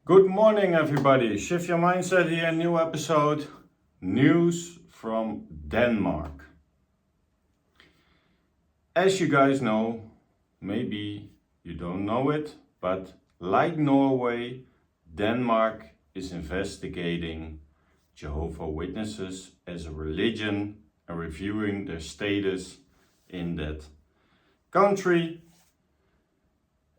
Good morning, everybody. Shift your mindset here, new episode. News from Denmark. As you guys know, maybe you don't know it, but like Norway, Denmark is investigating Jehovah Witnesses as a religion and reviewing their status in that country.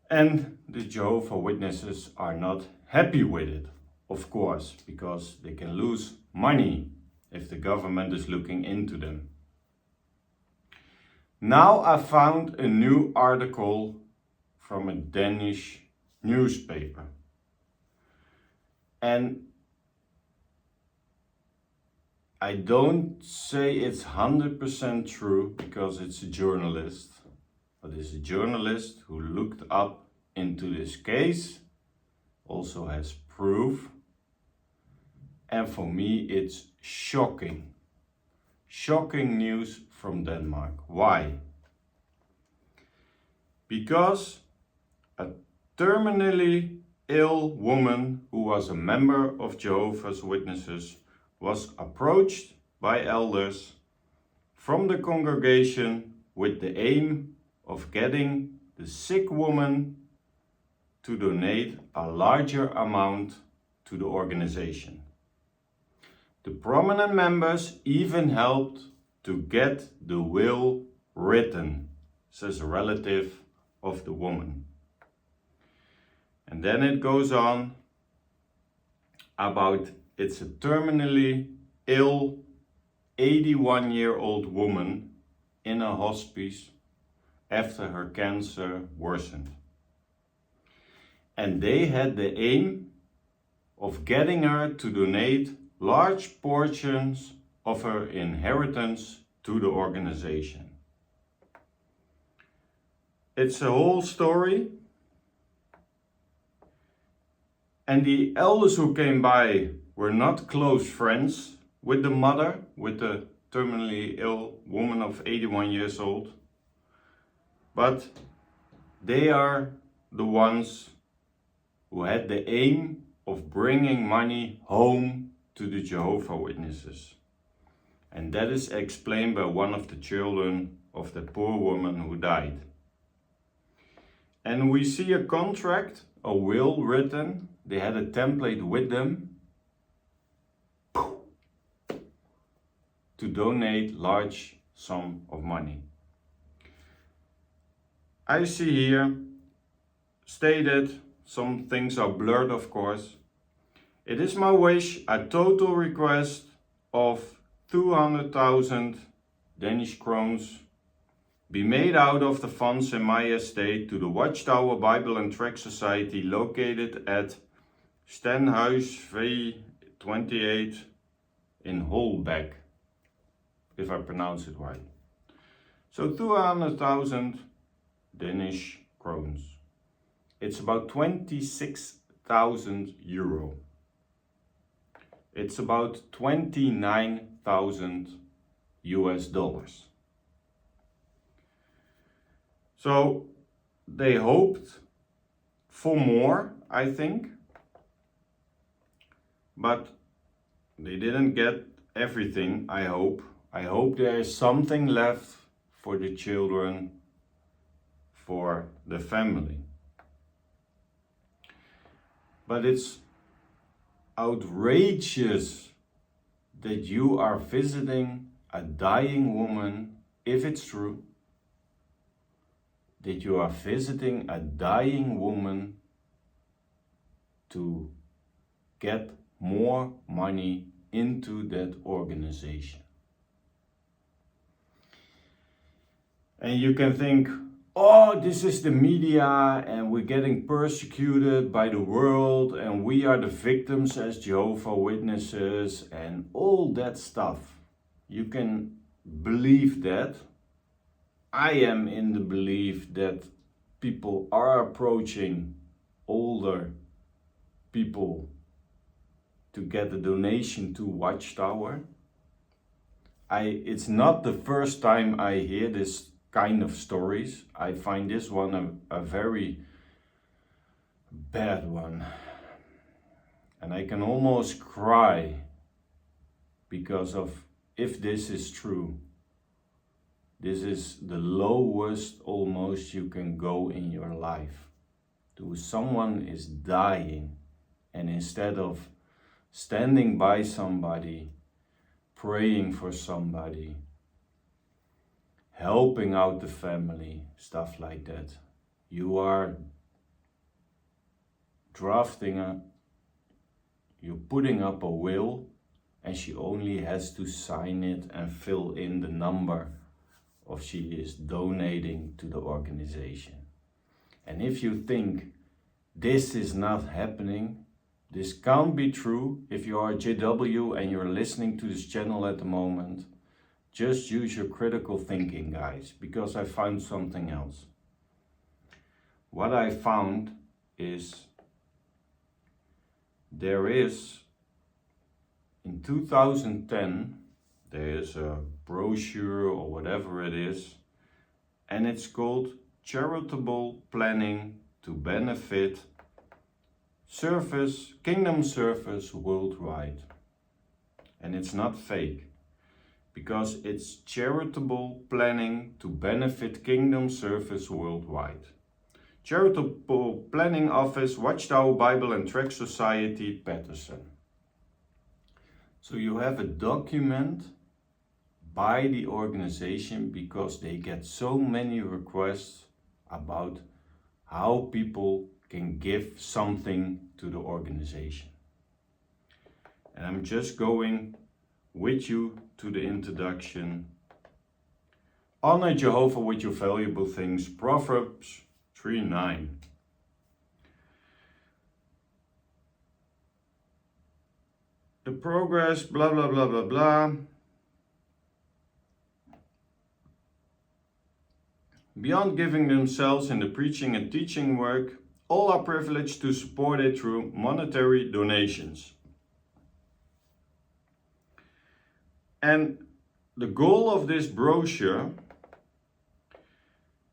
And the Jehovah Witnesses are not happy with it, of course, because they can lose money if the government is looking into them. Now I found a new article from a Danish newspaper. And I don't say it's 100% true because it's a journalist, but it's a journalist who looked up into this case, also has proof, and for me it's shocking. Shocking news from Denmark. Why? Because a terminally ill woman who was a member of Jehovah's Witnesses was approached by elders from the congregation with the aim of getting the sick woman to donate a larger amount to the organization. The prominent members even helped to get the will written, says a relative of the woman. And then it goes on about it's a terminally ill 81-year-old woman in a hospice after her cancer worsened. And they had the aim of getting her to donate large portions of her inheritance to the organization. It's a whole story. And the elders who came by were not close friends with the mother, with the terminally ill woman of 81 years old. But they are the ones who had the aim of bringing money home to the Jehovah Witnesses. And that is explained by one of the children of the poor woman who died. And we see a contract, a will written. They had a template with them to donate large sum of money. I see here stated, some things are blurred of course. It is my wish a total request of 200,000 Danish krones be made out of the funds in my estate to the Watchtower Bible and Tract Society located at Stenhuis V28 in Holbæk, if I pronounce it right. So 200,000 Danish krones. It's about 26,000 euro. It's about 29,000 US dollars. So they hoped for more, I think, but they didn't get everything, I hope. I hope there is something left for the children, for the family. But it's outrageous that you are visiting a dying woman, if it's true, that you are visiting a dying woman to get more money into that organization. And you can think, oh, this is the media and we're getting persecuted by the world and we are the victims as Jehovah Witnesses and all that stuff. You can believe that. I am in the belief that people are approaching older people to get a donation to Watchtower. It's not the first time I hear this kind of stories. I find this one a very bad one. And I can almost cry because of, if this is true, this is the lowest almost you can go in your life. Someone is dying, and instead of standing by somebody, praying for somebody, helping out the family, stuff like that, you are you're putting up a will, and she only has to sign it and fill in the number of she is donating to the organization. And if you think this is not happening, this can't be true, if you are a JW and you're listening to this channel at the moment, just use your critical thinking, guys, because I found something else. What I found is there is, in 2010, there is a brochure or whatever it is, and it's called Charitable Planning to Benefit Kingdom Service Worldwide. And it's not fake, because it's charitable planning to benefit Kingdom Service Worldwide. Charitable Planning Office, Watchtower Bible and Tract Society, Patterson. So you have a document by the organization, because they get so many requests about how people can give something to the organization. And I'm just going with you to the introduction. Honor Jehovah with your valuable things, Proverbs 3:9. The progress, blah, blah, blah, blah, blah. Beyond giving themselves in the preaching and teaching work, all are privileged to support it through monetary donations. And the goal of this brochure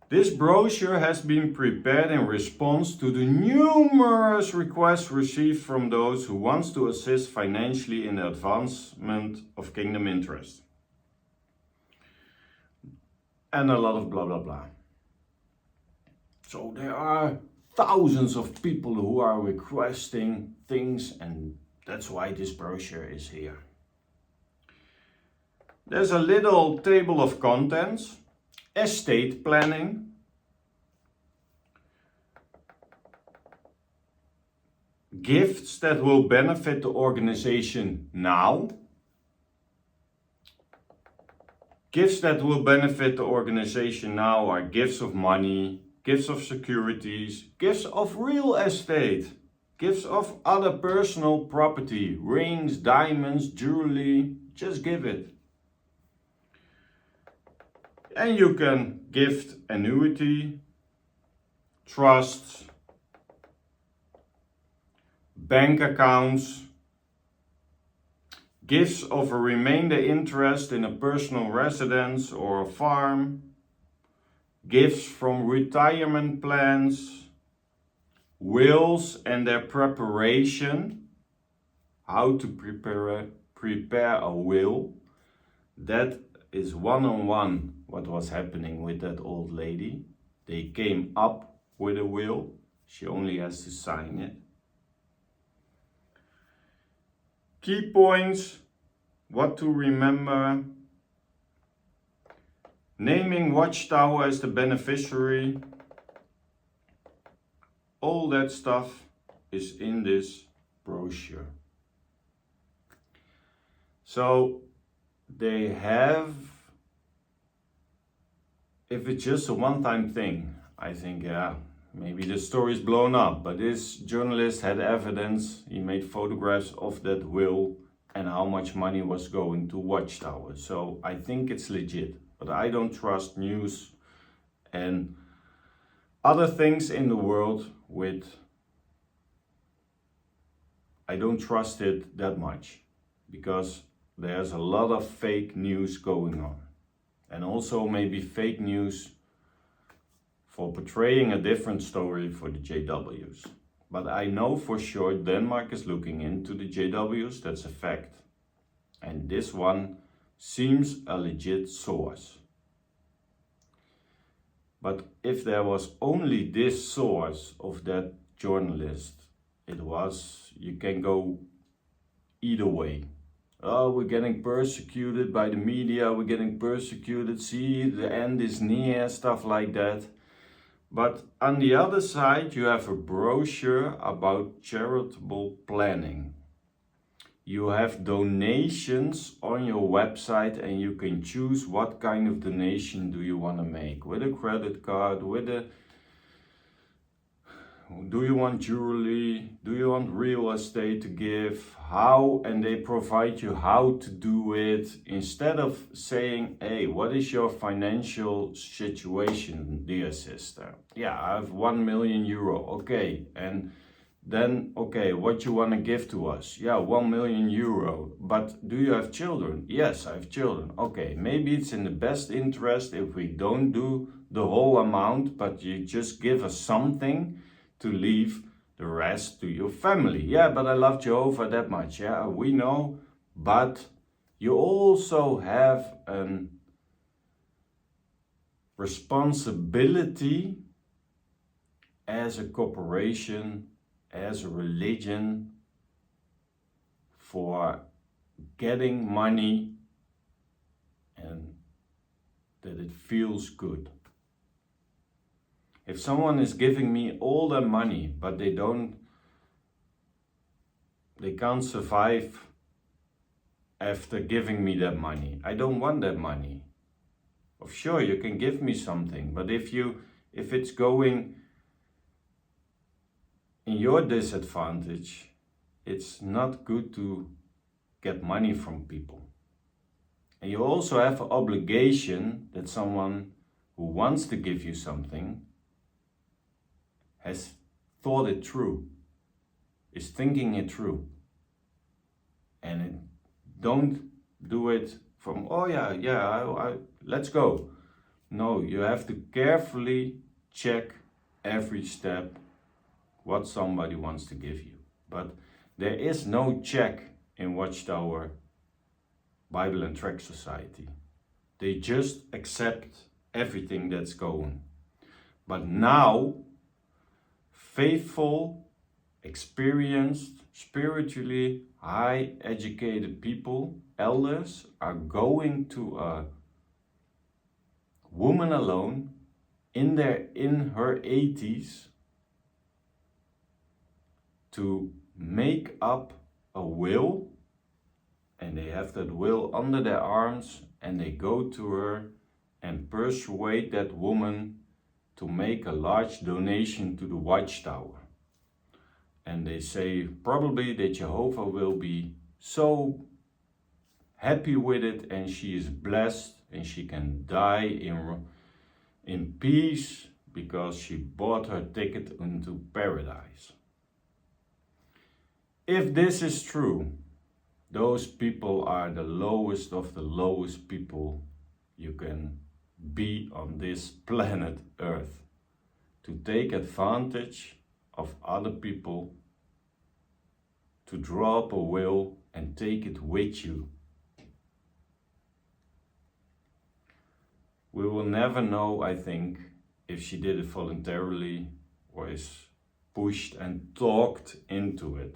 has been prepared in response to the numerous requests received from those who want to assist financially in the advancement of kingdom interest. And a lot of blah, blah, blah. So there are thousands of people who are requesting things, and that's why this brochure is here. There's a little table of contents. Estate planning, gifts that will benefit the organization now. Gifts that will benefit the organization now are gifts of money, gifts of securities, gifts of real estate, gifts of other personal property, rings, diamonds, jewelry, just give it. And you can gift annuity, trusts, bank accounts, gifts of a remainder interest in a personal residence or a farm, gifts from retirement plans, wills and their preparation, how to prepare a will. That is one-on-one what was happening with that old lady. They came up with a will. She only has to sign it. Key points, what to remember. Naming Watchtower as the beneficiary. All that stuff is in this brochure. So they have, if it's just a one-time thing, I think, yeah, maybe the story's blown up, but this journalist had evidence. He made photographs of that will and how much money was going to Watchtower. So I think it's legit, but I don't trust news and other things in the world I don't trust it that much, because there's a lot of fake news going on. And also maybe fake news for portraying a different story for the JWs. But I know for sure Denmark is looking into the JWs, that's a fact. And this one seems a legit source. But if there was only this source of that journalist, you can go either way. Oh, we're getting persecuted by the media, we're getting persecuted, see, the end is near, stuff like that. But on the other side, you have a brochure about charitable planning. You have donations on your website and you can choose what kind of donation do you want to make. With a credit card, do you want jewelry, do you want real estate to give, how, and they provide you how to do it, instead of saying, hey, what is your financial situation, dear sister? Yeah, I have 1 million euro, okay, and then, okay, what you want to give to us? Yeah, 1 million euro, but do you have children? Yes, I have children. Okay, maybe it's in the best interest if we don't do the whole amount, but you just give us something to leave the rest to your family. Yeah, but I love Jehovah that much. Yeah, we know, but you also have a responsibility as a corporation, as a religion, for getting money and that it feels good. If someone is giving me all their money, but they can't survive after giving me that money, I don't want that money. Of sure, you can give me something, but if it's going in your disadvantage, it's not good to get money from people. And you also have an obligation that someone who wants to give you something has thought it through, is thinking it through. And don't do it from, oh yeah, let's go. No, you have to carefully check every step what somebody wants to give you. But there is no check in Watchtower Bible and Tract Society. They just accept everything that's going. But now, faithful, experienced, spiritually high educated people, elders, are going to a woman alone in her 80s to make up a will, and they have that will under their arms, and they go to her and persuade that woman to make a large donation to the Watchtower. And they say probably that Jehovah will be so happy with it, and she is blessed and she can die in peace because she bought her ticket into paradise. If this is true, those people are the lowest of the lowest people you can be on this planet Earth. To take advantage of other people, to draw up a will and take it with you. We will never know, I think, if she did it voluntarily or is pushed and talked into it.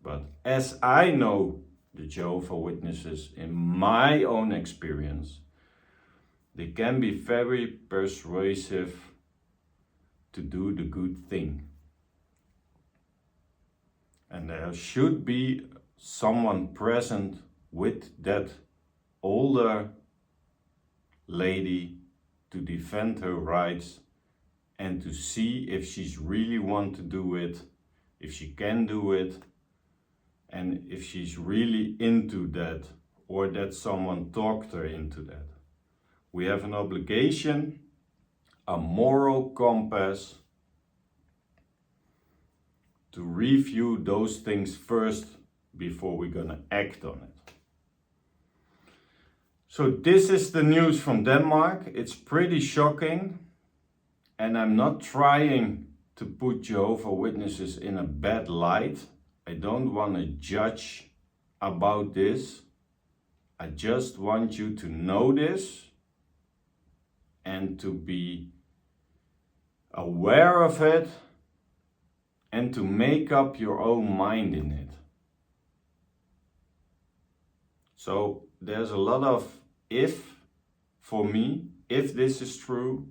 But as I know the Jehovah Witnesses in my own experience, they can be very persuasive to do the good thing. And there should be someone present with that older lady to defend her rights and to see if she's really want to do it, if she can do it, and if she's really into that, or that someone talked her into that. We have an obligation, a moral compass, to review those things first before we're gonna act on it. So this is the news from Denmark. It's pretty shocking, and I'm not trying to put Jehovah Witnesses in a bad light. I don't want to judge about this. I just want you to know this and to be aware of it and to make up your own mind in it. So there's a lot of if for me, if this is true,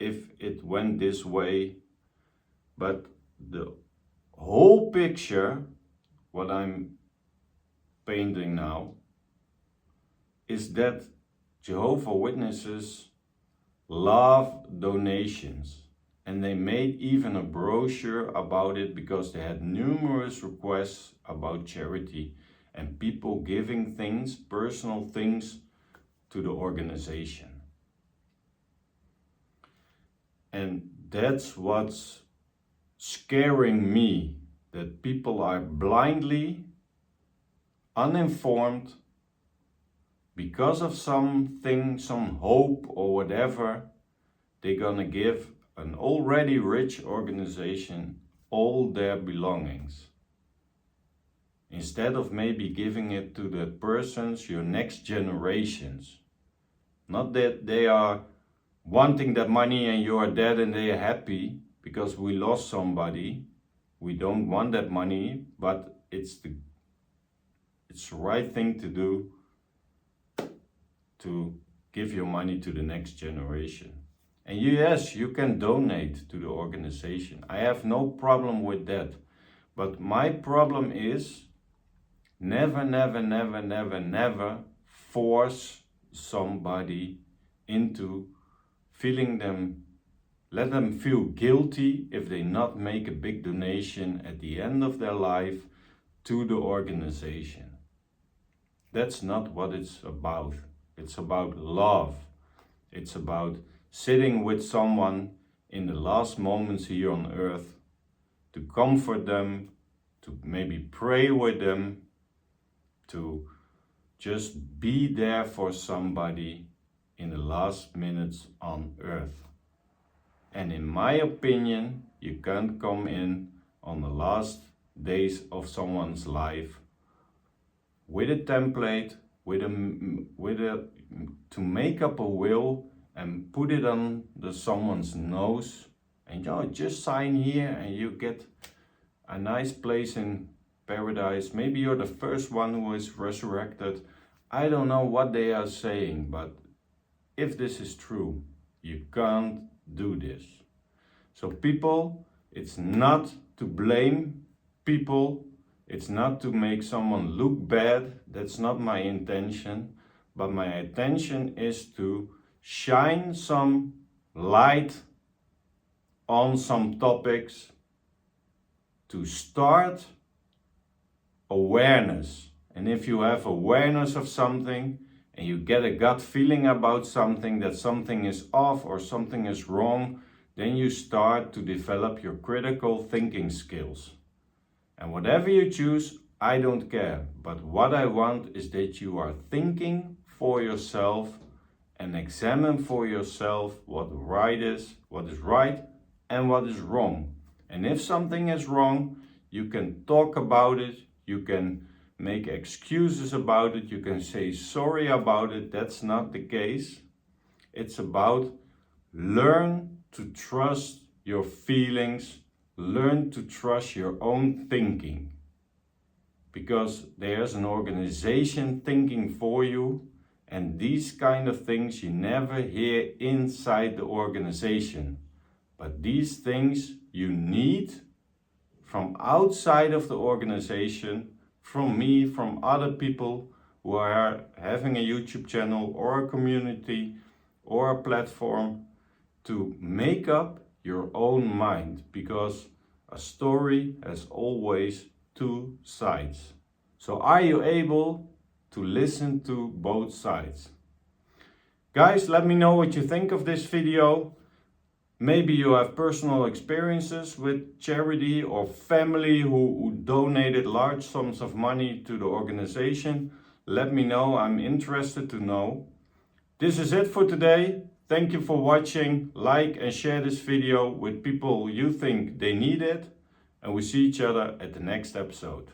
if it went this way, but the whole picture, what I'm painting now, is that Jehovah Witnesses love donations, and they made even a brochure about it because they had numerous requests about charity and people giving things, personal things, to the organization. And that's what's scaring me, that people are blindly uninformed because of something, some hope or whatever. They're gonna give an already rich organization all their belongings, instead of maybe giving it to the persons, your next generations. Not that they are wanting that money and you are dead and they are happy because we lost somebody. We don't want that money, but it's the right thing to do, to give your money to the next generation. And yes, you can donate to the organization. I have no problem with that. But my problem is never, never, never, never, never force somebody into feeling them, let them feel guilty if they not make a big donation at the end of their life to the organization. That's not what it's about. It's about love. It's about sitting with someone in the last moments here on earth, to comfort them, to maybe pray with them, to just be there for somebody in the last minutes on earth. And in my opinion, you can't come in on the last days of someone's life with a template, to make up a will and put it on someone's nose and just sign here and you get a nice place in paradise. Maybe you're the first one who is resurrected. I don't know what they are saying, but if this is true, you can't do this. So people, it's not to blame people. It's not to make someone look bad. That's not my intention. But my intention is to shine some light on some topics, to start awareness. And if you have awareness of something and you get a gut feeling about something, that something is off or something is wrong, then you start to develop your critical thinking skills. And whatever you choose, I don't care. But what I want is that you are thinking for yourself and examine for yourself what is right and what is wrong. And if something is wrong, you can talk about it, you can make excuses about it, you can say sorry about it. That's not the case. It's about learn to trust your feelings, learn to trust your own thinking. Because there's an organization thinking for you, and these kind of things you never hear inside the organization. But these things you need from outside of the organization, from me, from other people who are having a YouTube channel or a community or a platform, to make up your own mind, because a story has always two sides. So are you able to listen to both sides? Guys, let me know what you think of this video. Maybe you have personal experiences with charity or family who donated large sums of money to the organization. Let me know, I'm interested to know. This is it for today. Thank you for watching. Like and share this video with people you think they need it. And we see each other at the next episode.